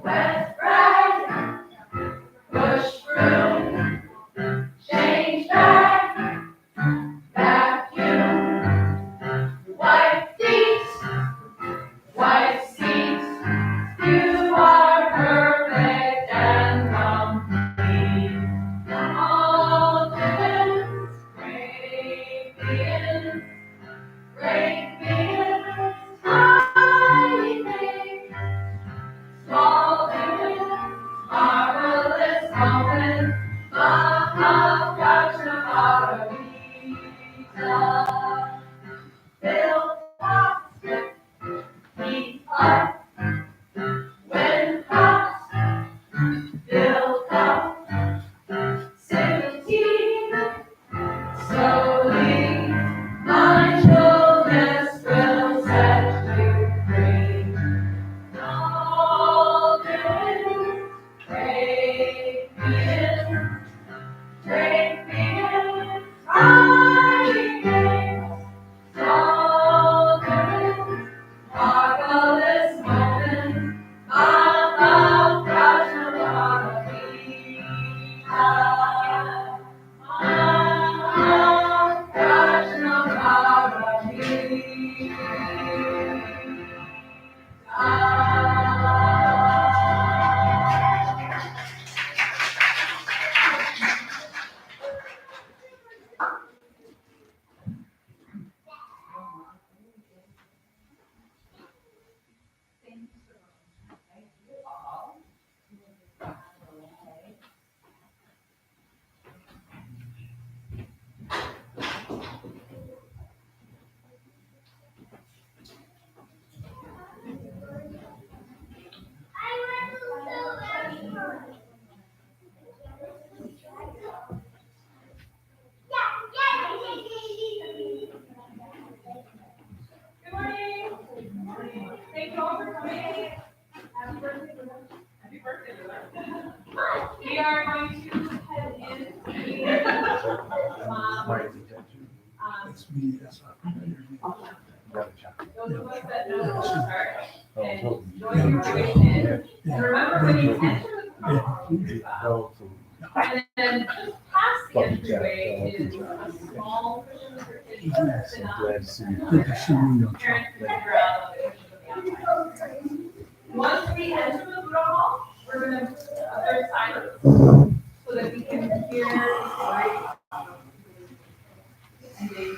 Wet rag, push broom, change bag, vacuum, wipe feet, wipe seats. You are perfect and complete. All depends, great beings, tiny things, small beings, marvelous moments, Mahavajra. Fill pots, heat up, when hot, fill cup, sip tea, slowly, mindfulness will set you free. All good, great beings, tiny things, small things, marvelous moments, Good morning. Good morning. Thank you all for coming. Happy birthday. Happy birthday. We are going to head into those of us that know the start and join your way in. And remember when you enter the car, and then just past the entryway is a small cushion for kids to sit on. Parents can figure out the cushion on the outside. Once we enter the Buddha Hall, we're going to the other side so that we can hear the story. And they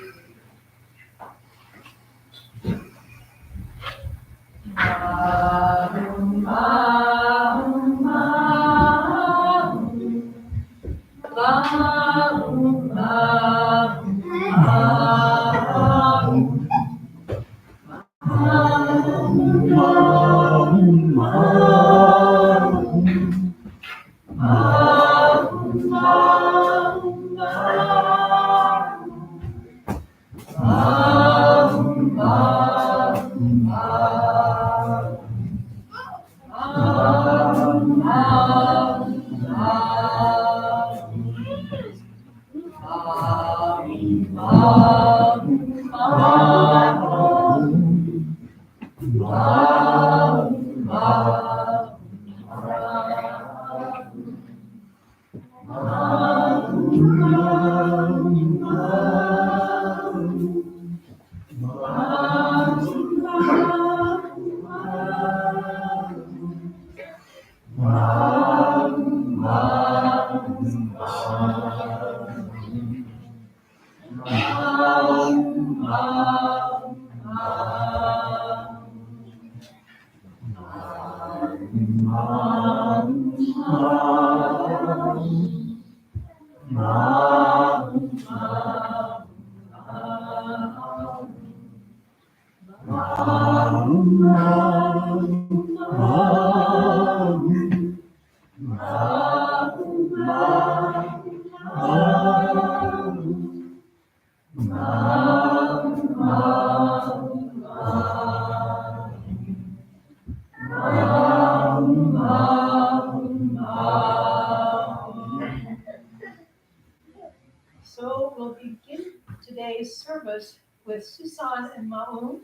So we'll begin today's service with Susan and Maun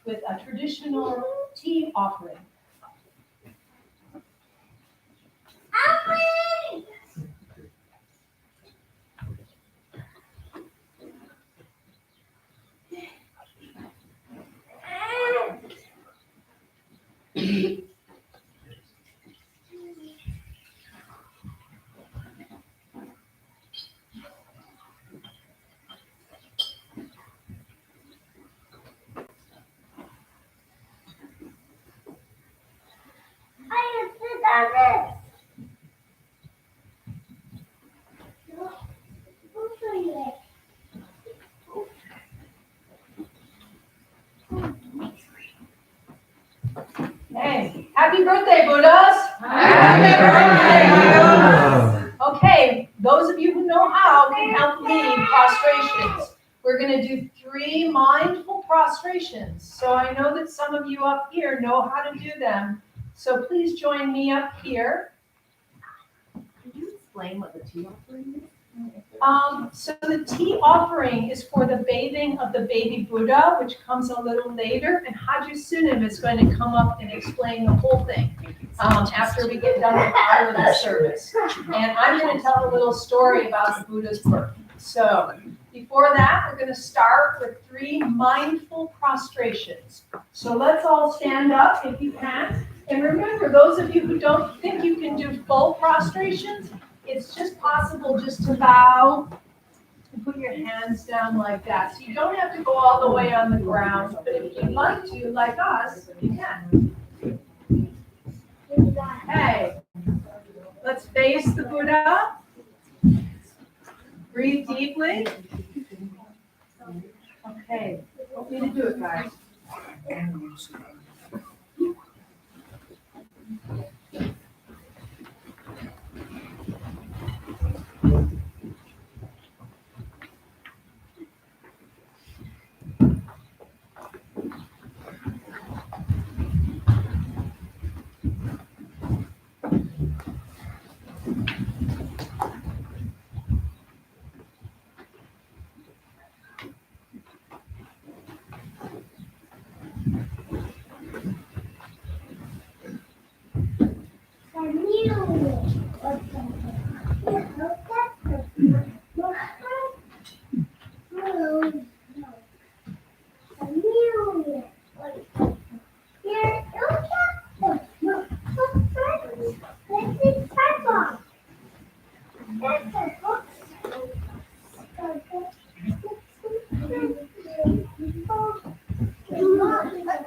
with a traditional tea offering. Hey, happy birthday, Buddhas! Happy birthday! Okay, those of you who know how can help lead prostrations. We're going to do 3 mindful prostrations. So I know that some of you up here know how to do them. So please join me up here. Could you explain what the tea offering is? So the tea offering is for the bathing of the baby Buddha, which comes a little later, and Haji Sunim is going to come up and explain the whole thing after we get done with our little service. And I'm going to tell a little story about the Buddha's birth. So before that, we're going to start with 3 mindful prostrations. So let's all stand up if you can. And remember, those of you who don't think you can do full prostrations, it's just possible just to bow and put your hands down like that. So you don't have to go all the way on the ground, but if you'd like to, like us, you can. Okay, let's face the Buddha. Breathe deeply. Okay, help me to do it, guys.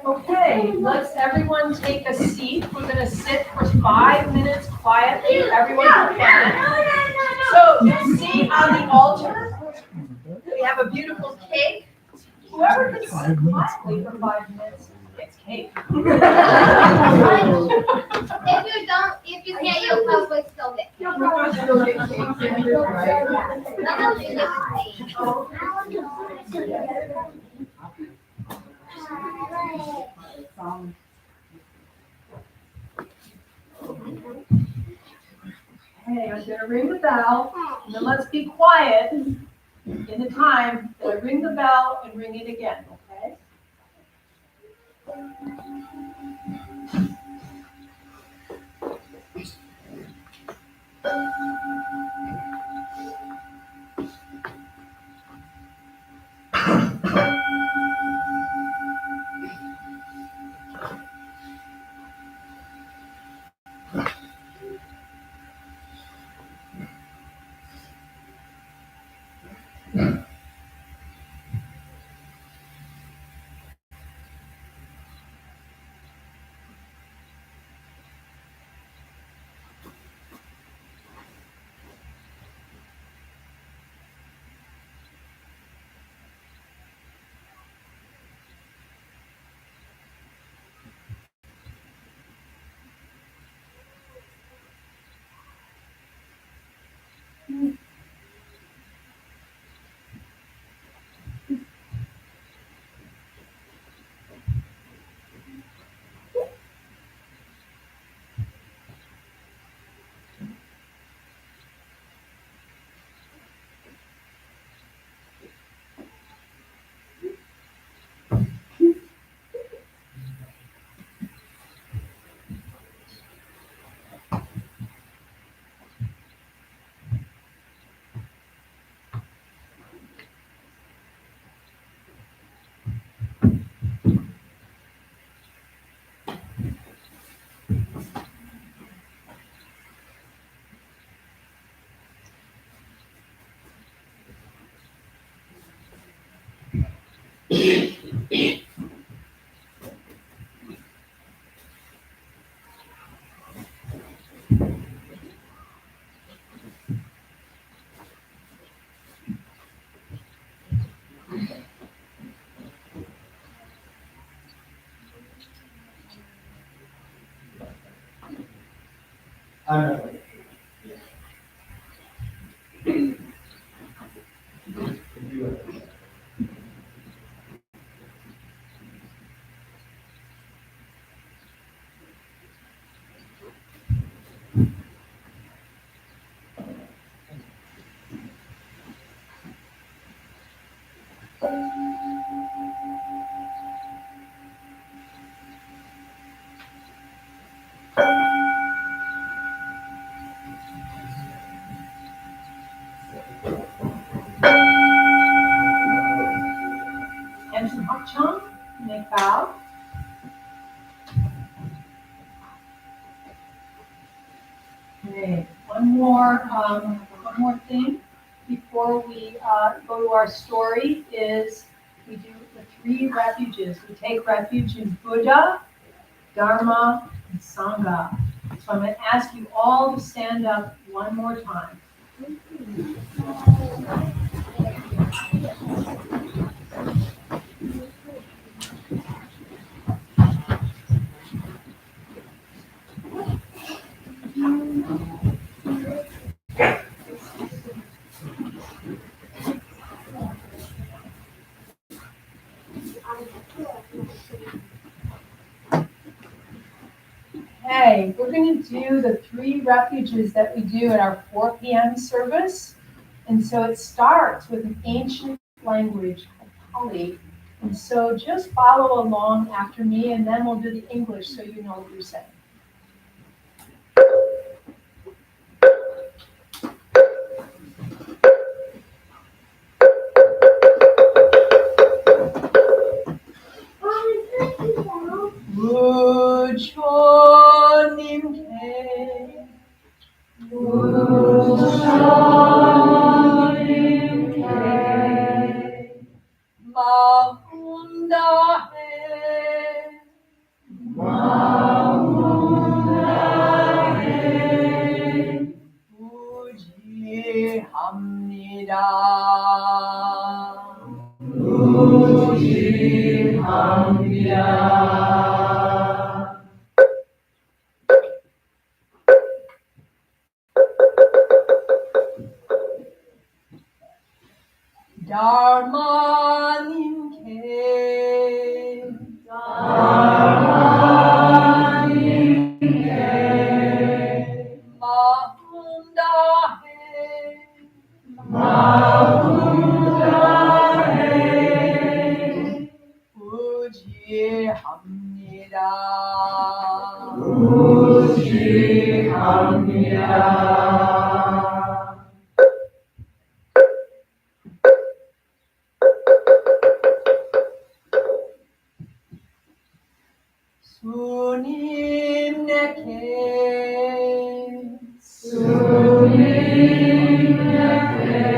Okay, let's everyone take a seat. We're going to sit for 5 minutes quietly. Everyone can. So you'll see on the altar, we have a beautiful cake. Whoever can sit quietly for 5 minutes gets cake. If you can't, you'll probably still get. You'll probably still get cake. Hey, I'm going to ring the bell, and then let's be quiet in the time that I ring the bell and ring it again, okay? Amson Hakcham, make bow. Okay, one more thing before we go to our story is we do the 3 refuges. We take refuge in Buddha, Dharma, and Sangha. So I'm going to ask you all to stand up one more time. Okay, we're going to do the 3 refuges that we do at our 4 p.m. service. And so it starts with an ancient language called Pali. And so just follow along after me, and then we'll do the English so you know what you're saying. Dharma Nimke. Dharma Nimke. Mahunda He. Mahunda He. Puji Hamnida. Puji Hamnida. Sunim Neke. Sunim Neke.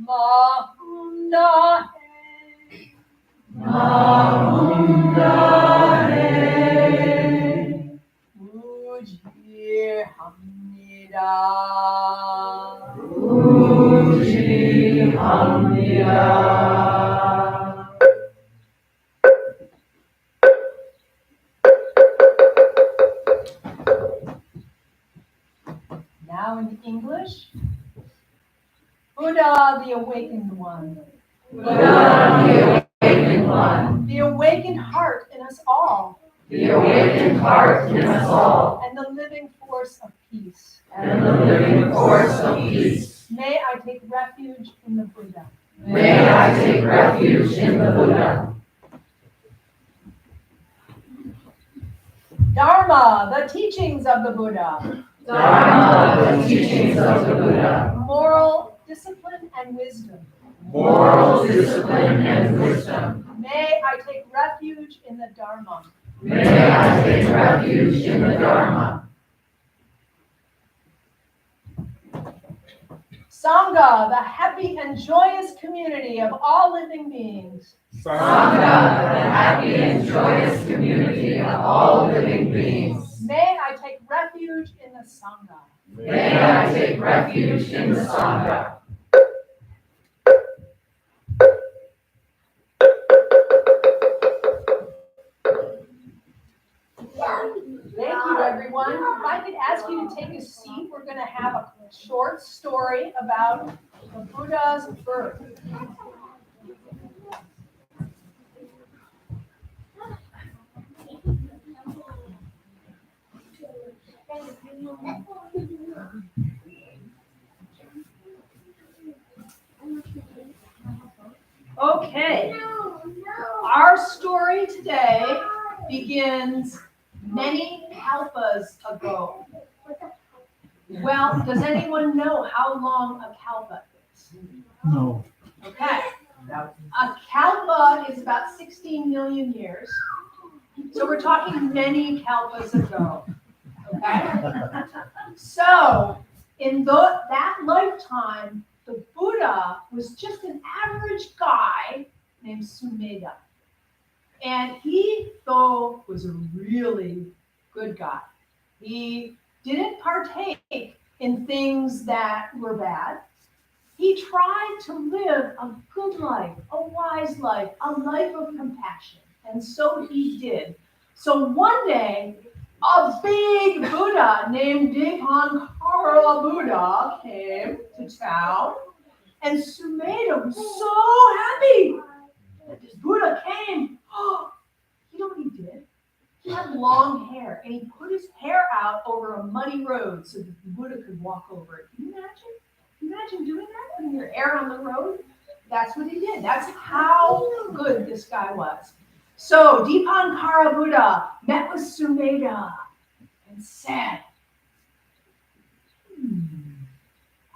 Mahunda He. Mahunda He. Puji Hamnida. Puji Hamnida. Now in English, Buddha, the awakened one. Buddha, the awakened one. The awakened heart in us all. The awakened heart in us all. And the living force of peace. And the living force of peace. May I take refuge in the Buddha. May I take refuge in the Buddha. Dharma, the teachings of the Buddha. Dharma, the teachings of the Buddha. Moral discipline and wisdom. Moral discipline and wisdom. May I take refuge in the Dharma. May I take refuge in the Dharma. Sangha, the happy and joyous community of all living beings. Sangha, the happy and joyous community of all living beings. May I take refuge in the Sangha. May I take refuge in the Sangha. Thank you, everyone. If I could ask you to take a seat, we're going to have a short story about the Buddha's birth. Okay, our story today begins many kalpas ago. Well, does anyone know how long a kalpa is? No. Okay. A kalpa is about 16 million years. So we're talking many kalpas ago. Okay? So in that lifetime, the Buddha was just an average guy named Sumedha. And he, though, was a really good guy. He didn't partake in things that were bad. He tried to live a good life, a wise life, a life of compassion. And so he did. So one day, a big Buddha named Dipankara Buddha came to town. And Sumedha was so happy that this Buddha came. Oh, you know what he did? He had long hair, and he put his hair out over a muddy road so that the Buddha could walk over it. Can you imagine? Can you imagine doing that? Putting your hair on the road? That's what he did. That's how good this guy was. So Dipankara Buddha met with Sumedha and said,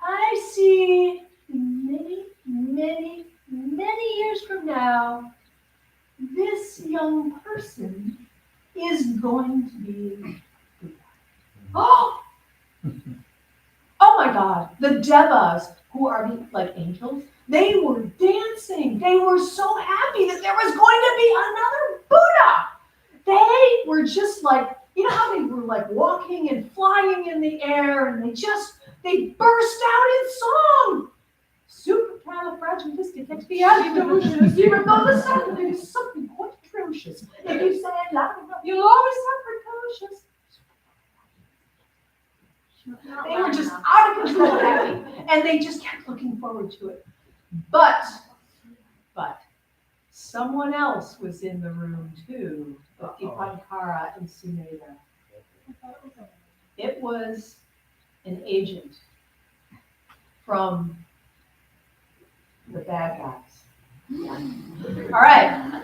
I see many, many, many years from now, this young person is going to be Buddha. Oh! Oh my God, the Devas, who are like angels, they were dancing. They were so happy that there was going to be another Buddha. They were just like, you know how they were like walking and flying in the air, and they burst out in song. Supercalifragilisticexpialidocious, even though the sound of it is something quite atrocious. If you say it loud enough, you'll always sound precocious. They were just out of control happy, and they just kept looking forward to it. But someone else was in the room too, with Dipankara and Sumedha. It was an agent from the bad guys. All right,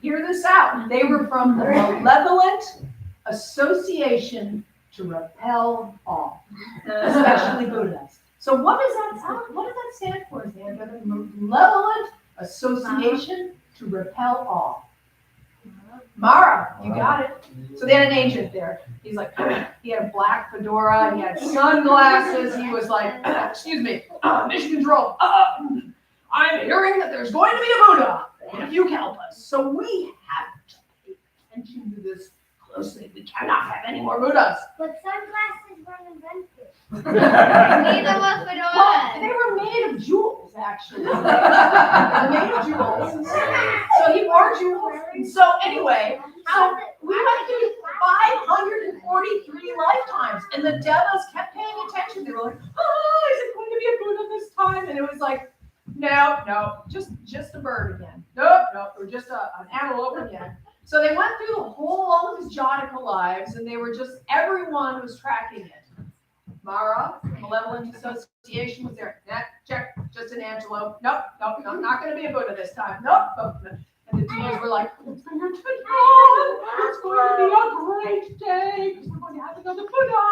hear this out. They were from the Malevolent Association to Repel All, especially Buddhas. So what does that stand for, Sandra? The Malevolent Association to Repel All. Mara, you got it. So they had an agent there. He's like, he had a black fedora, he had sunglasses, he was like, excuse me, mission control. I'm hearing that there's going to be a Buddha and a few kalpas. So we have to pay attention to this closely. We cannot have any more Buddhas. But sunglasses weren't invented. Neither was Well, they were made of jewels, actually. They were made of jewels. So he wore jewels. And so anyway, so we went through 543 lifetimes, and the Devas kept paying attention. They were like, oh, is it going to be a Buddha this time? And it was like, no, just a bird again. Nope, or just an antelope again. So they went through all of his Jataka lives, and they were just, everyone was tracking it. Mara, Malevolent Association was there. Check, just an antelope. Nope, not going to be a Buddha this time. Nope. And the demons were like, it's going to be a great day because we're going to have another Buddha.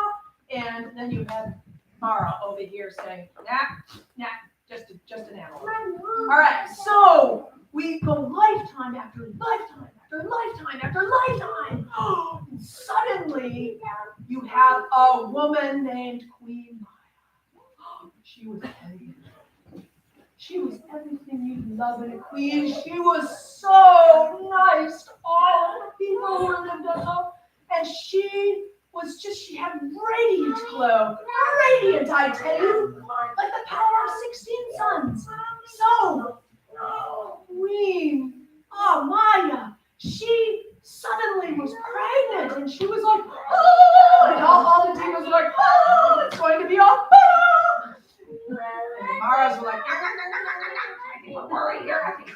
And then you had Mara over here saying, nah, just an antelope. All right, so we go lifetime after lifetime after lifetime after lifetime. And suddenly, you have a woman named Queen Maya. She She was everything. She was everything you'd love in a queen. She was so nice to all the people who lived at home. And she was just, she had radiant glow. Radiant, I tell you. Like the power of 16 suns. So, Queen Maya, she suddenly was pregnant. And she was like, oh, and all the demons were like, oh, it's going to be all, oh. And the Maras were like, don't worry here. I think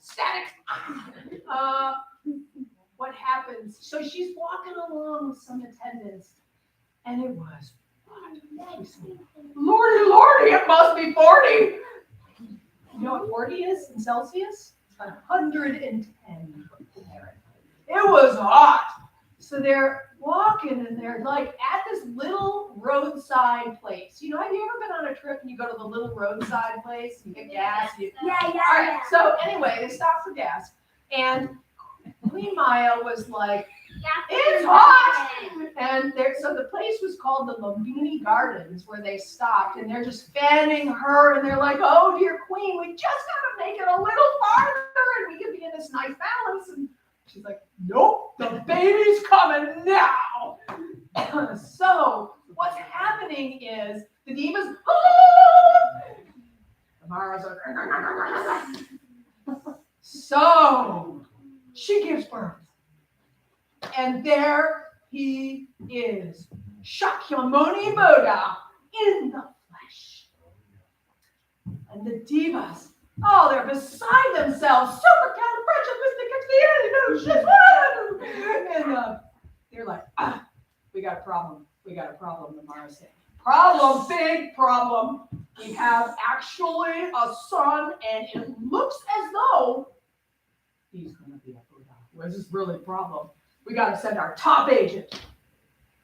static. What happens? So she's walking along with some attendants, and it was, Lordy, it must be 40. You know what 40 is in Celsius? It's 110. It was hot. So they're walking and they're like at this little roadside place. You know, have you ever been on a trip and you go to the little roadside place and you get gas? Yeah. All right, so anyway, they stopped for gas. And Queen Maya was like, it's hot! And so the place was called the Lumbini Gardens, where they stopped, and they're just fanning her, and they're like, oh, dear Queen, we just got to make it a little farther, and we can be in this nice balance. And she's like, nope, the baby's coming now. So what's happening is the divas, Amara's like, so she gives birth. And there he is, Shakyamuni Buddha in the flesh. And the divas, oh, they're beside themselves, supercalifragilisticexpialidocious. And they're like, we got a problem, the Mara said. Problem, big problem. We have actually a son, and it looks as though he's going to be a Buddha. This is really a problem. We got to send our top agent.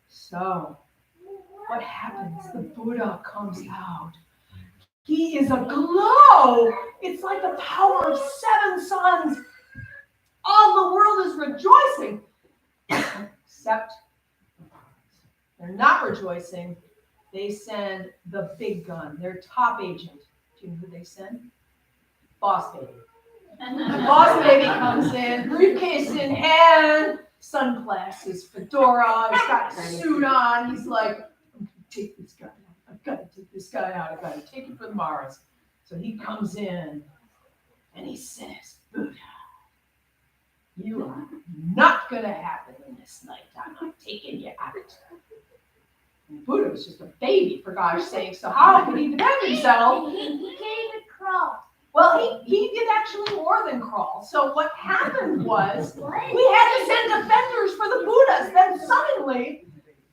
So, what happens? The Buddha comes out. He is aglow. It's like the power of 7 suns. All the world is rejoicing. Except they're not rejoicing. They send the big gun, their top agent. Do you know who they send? Boss Baby. The Boss Baby comes in, briefcase in hand, sunglasses, fedora, he's got a suit on. He's like, I'm going to take this guy out. I've got to take this guy out. I've got to take him for the Maras. So he comes in and he says, Buddha, you are not going to happen in this lifetime. I'm taking you out. And Buddha was just a baby, for gosh sake. So how could he defend himself? He can't even crawl. Well, he did actually more than crawl. So what happened was What? we had to send defenders for the Buddhas. Then suddenly,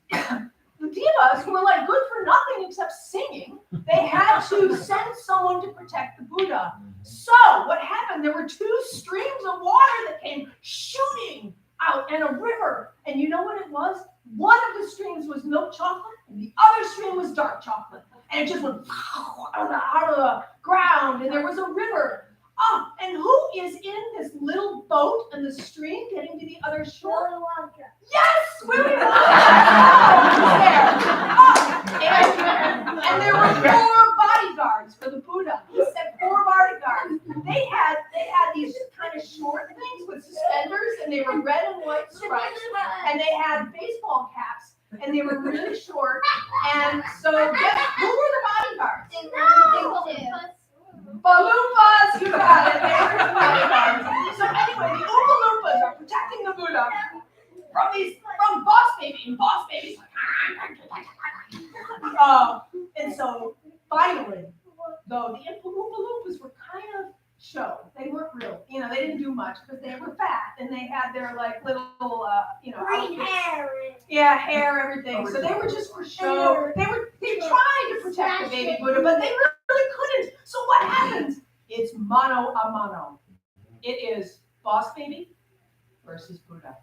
the divas were like good for nothing except singing. They had to send someone to protect the Buddha. So what happened? There were 2 streams of water that came shooting out and a river. And you know what it was? One of the streams was milk chocolate and the other stream was dark chocolate. And it just went out of the ground, and there was a river. Oh, and who is in this little boat in the stream getting to the other shore? Willy Wonka. Yes, Willy Wonka was there. And there were 4 bodyguards for the Buddha. He said 4 bodyguards. They had these kind of short things with suspenders, and they were red and white stripes, and they had baseball caps. And they were really short. And so guess who were the bodyguards? Baloopas, you got it. They were the bodyguards. So anyway, the Oompa Loompas are protecting the Buddha from Boss Baby. And Boss Baby's like, and so finally, though, the Oompa Loompas were kind of show. They weren't real. You know, they didn't do much because they were fat and they had their like little, Green hair. yeah, hair, everything. So they were just for show. They tried to protect the baby Buddha, but they really couldn't. So what happens? It's mano a mano. It is Boss Baby versus Buddha.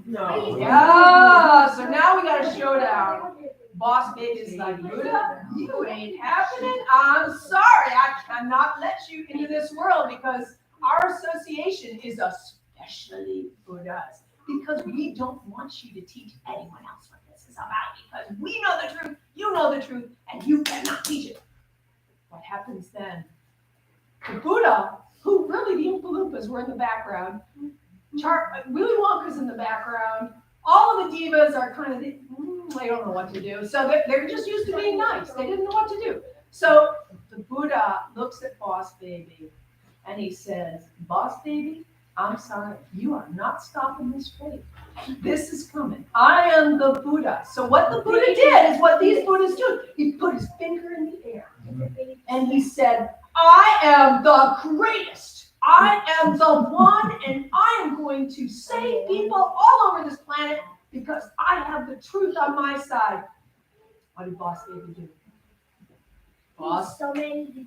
No. Yeah. So now we got a showdown. Boss Baby's like, Buddha, you ain't happening. I'm sorry, I cannot let you into this world because our association is especially Buddhas because we don't want you to teach anyone else what this is about because we know the truth, you know the truth, and you cannot teach it. What happens then? The Buddha, who really the Oompa Loompas were in the background, Willy Wonka's in the background, all of the divas are kind of, they don't know what to do. So they're just used to being nice. They didn't know what to do. So the Buddha looks at Boss Baby and he says, Boss Baby, I'm sorry, you are not stopping this fate. This is coming. I am the Buddha. So what the Buddha did is what these Buddhas do. He put his finger in the air and he said, I am the greatest. I am the one, and I am going to save people all over this planet because I have the truth on my side. What did Boss Baby do? Boss? So many.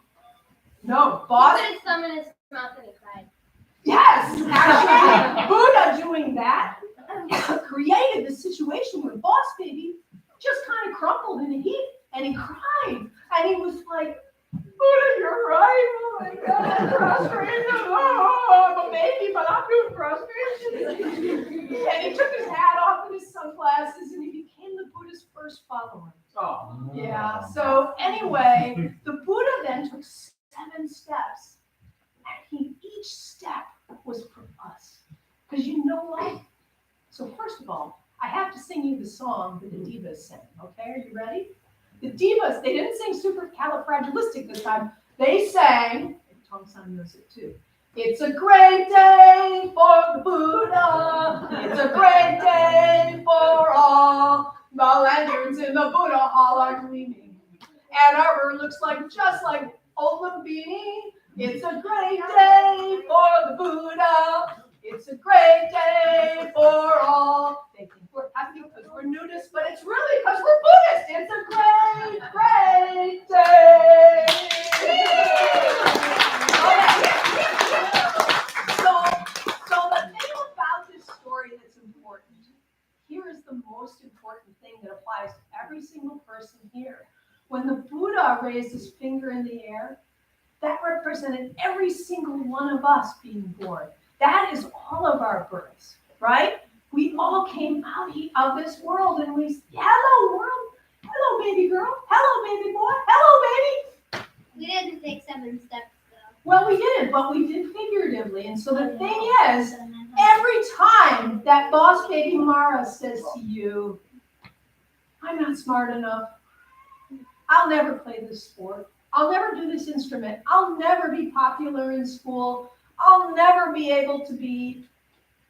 No, Boss. He put his thumb in his mouth and he cried. Yes, actually, Buddha doing that created the situation where Boss Baby just kind of crumpled in a heap, and he cried, and he was like, Buddha, you're right. Oh my God, I'm frustrated. Oh, I'm a baby, but I'm doing frustrated. And he took his hat off and his sunglasses, and he became the Buddha's first follower. Oh. Yeah. So anyway, the Buddha then took 7 steps, and each step was for us. Because you know what? So first of all, I have to sing you the song that the divas sang. Okay, are you ready? The divas, they didn't sing supercalifragilistic this time. They sang, Tom Son knows it too. It's a great day for the Buddha. It's a great day for all. The lanterns in the Buddha Hall are gleaming. Ann Arbor looks like just like old Lumbini. It's a great day for the Buddha. It's a great day for all. They think we're happy because we're nudists, but it's really because we're Buddhist. It's a great, great day. So the thing about this story that's important, here is the most important thing that applies to every single person here. When the Buddha raised his finger in the air, that represented every single one of us being born. That is all of our births, right? We all came out of this world and we, hello world, hello baby girl, hello baby boy, hello baby. We didn't take 7 steps though. Well, we didn't, but we did figuratively. And so the thing is, every time that Boss Baby Mara says to you, I'm not smart enough, I'll never play this sport, I'll never do this instrument, I'll never be popular in school, I'll never be able to be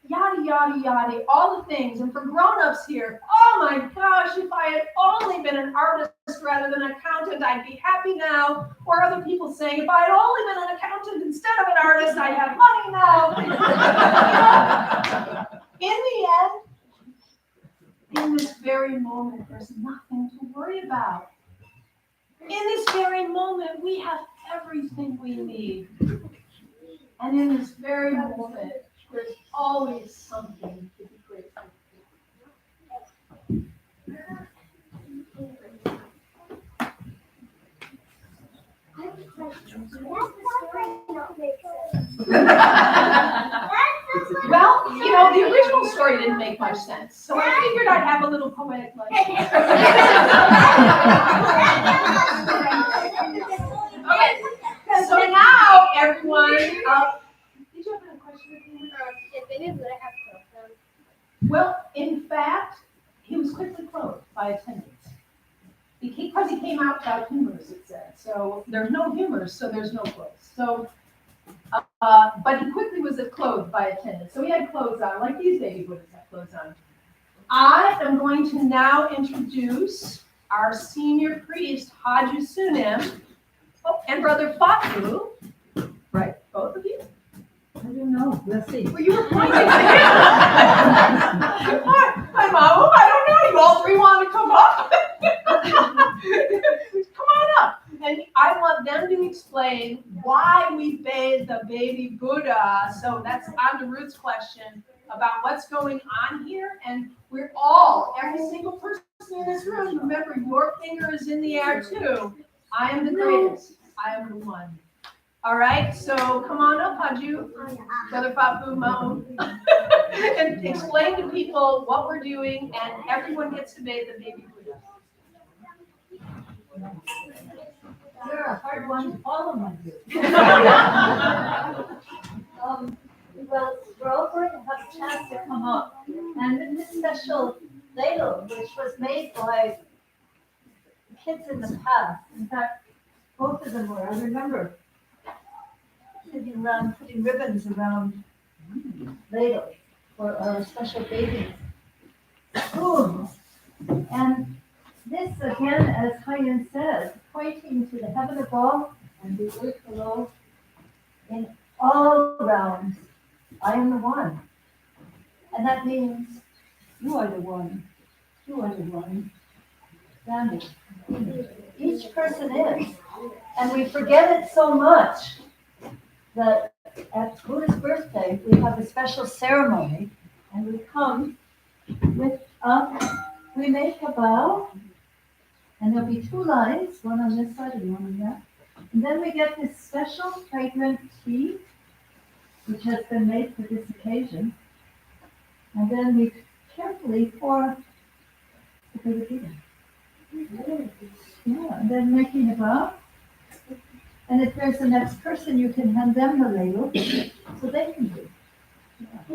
yada, yada, yada, all the things. And for grown-ups here, oh my gosh, if I had only been an artist rather than an accountant, I'd be happy now. Or other people saying, if I had only been an accountant instead of an artist, I'd have money now. In the end, in this very moment, there's nothing to worry about. In this very moment, we have everything we need. And in this very moment, there's always something to be grateful for. Well, you know, the original story didn't make much sense, so I figured I'd have a little poetic license. Okay, so now everyone, did you have a question? If they did, would I have to close them? Well, in fact, he was quickly closed by attendants. Because he came out without humors, it said. So there's no humors, so there's no clothes. So, but he quickly was clothed by attendants. So he had clothes on, like these baby Buddhas have clothes on. I am going to now introduce our senior priest, Haju Sunim, and Brother Fatu. Right, both of you? I don't know. Let's see. Well, you were pointing to him. Hi, Mom. I don't know. You all 3 want to come up? Come on up. And I want them to explain why we bathe the baby Buddha. So that's on to Ruth's question about what's going on here. And we're all, every single person in this room, remember your finger is in the air too. I am the greatest. I am the one. All right, so come on up, Haju, Brother Papu Maun, and explain to people what we're doing, and everyone gets to bathe the baby Buddha. You're a hard one to follow, my dear. Well, we're all going to have a chance to come up. And in this special ladle, which was made by kids in the past, in fact, both of them were, I remember sitting around, putting ribbons around ladles for our special baby spoons. And this, again, as Haiyan says, pointing to the heaven above and the earth below, in all realms, I am the one. And that means you are the one. You are the one. Standing. Each person is. And we forget it so much that at Buddha's birthday, we have a special ceremony, and we come with, we make a bow, and there'll be 2 lines, one on this side and one on that. And then we get this special fragrant tea, which has been made for this occasion. And then we carefully pour the Buddha. Yeah, and then making a bow. And if there's the next person, you can hand them the ladle so they can do. Yeah.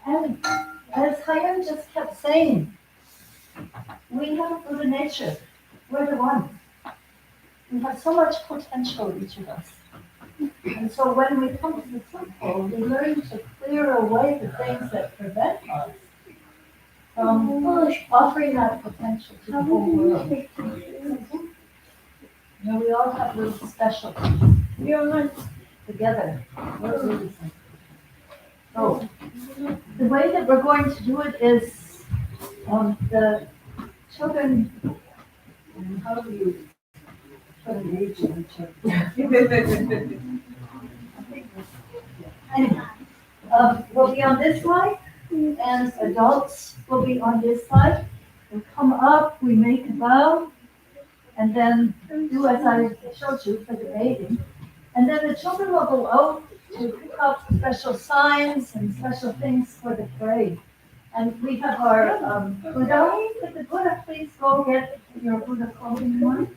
And as Haiyan just kept saying, we have Buddha nature. We're the one. We have so much potential, each of us. And so when we come to the temple, we learn to clear away the things that prevent us from offering that potential to the whole world. You know, we all have little special things together. So the way that we're going to do it is the children, how do you put an age on children? Anyway, we'll be on this side, and adults will be on this side. We'll come up, we make a bow, and then do as I showed you for the bathing. And then the children will go out to pick up special signs and special things for the parade. And we have our Buddha. Could the Buddha please go get your Buddha clothing on?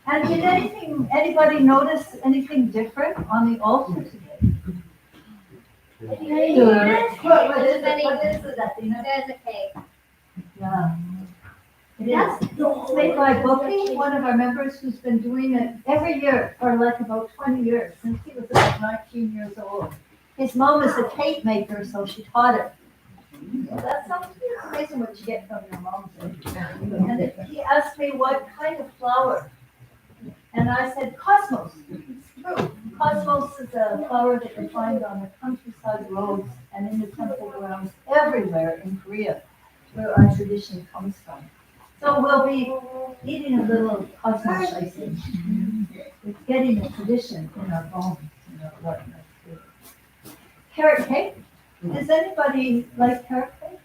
And did anybody notice anything different on the altar today? What is it, Athena? There's a cake. Yeah. It is. It's made by Bookie, one of our members who's been doing it every year for like about 20 years, since he was about 19 years old. His mom is a cake maker, so she taught it. So that's something amazing what you get from your mom. And he asked me what kind of flower. And I said, cosmos. It's true. Cosmos is a flower that you find on the countryside roads and in the temple grounds everywhere in Korea, where our tradition comes from. So we'll be eating a little cosmos, I think. It's getting a tradition in our bones, in our blood. Carrot cake? Does anybody like carrot cake?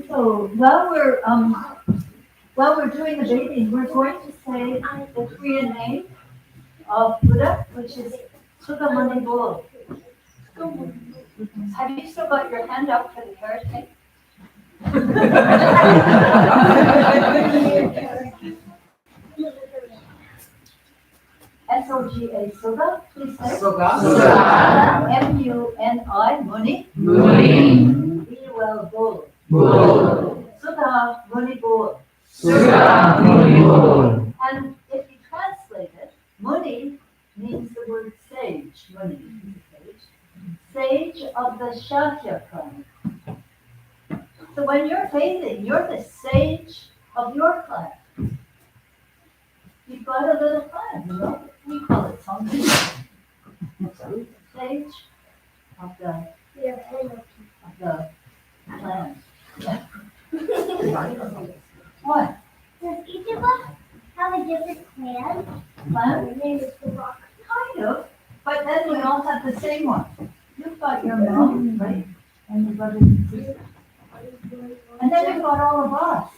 So while we're doing the bathing, we're going to say the Korean name of Buddha, which is Sugamani Bol. Have you still got your hand up for the carrot cake? S-O-G-A, Soga, please say. Soga. M-U-N-I, Muni. Muni. B-U-L, Bol. Bol. Soga, Muni, Bol. Suga. Muni. Bol. And if you translate it, Muni means the word sage. Muni means sage. Sage of the Shakya clan. So when you're bathing, you're the sage of your clan. You've got a little clan, you know? We call it something. Sage of the clan. What? Does each of us have a different clan? Clan? Our name is the Rock. Kind of, but then we all have the same one. You've got your mom, right? And your brother and sister. And then we got all of us.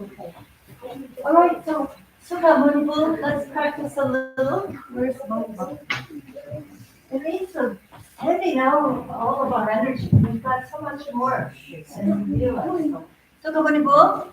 Okay. All right, so Sugamunibu, let's practice a little. Where's Munibu? It means of handing out all of our energy. We've got so much more than we realize. Sugamunibu.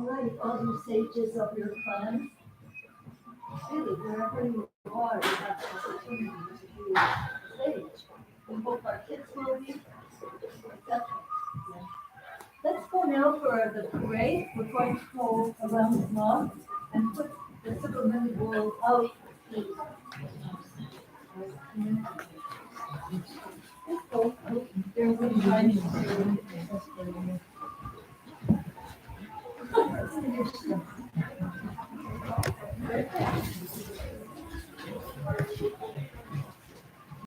All right, all you sages of your clans, really, wherever you are, you have the opportunity to do sage. We hope our kids will be, etc. Let's go now for the parade. We're going to go around the block and put the supplemental bowl out. Let's go. There's a Chinese.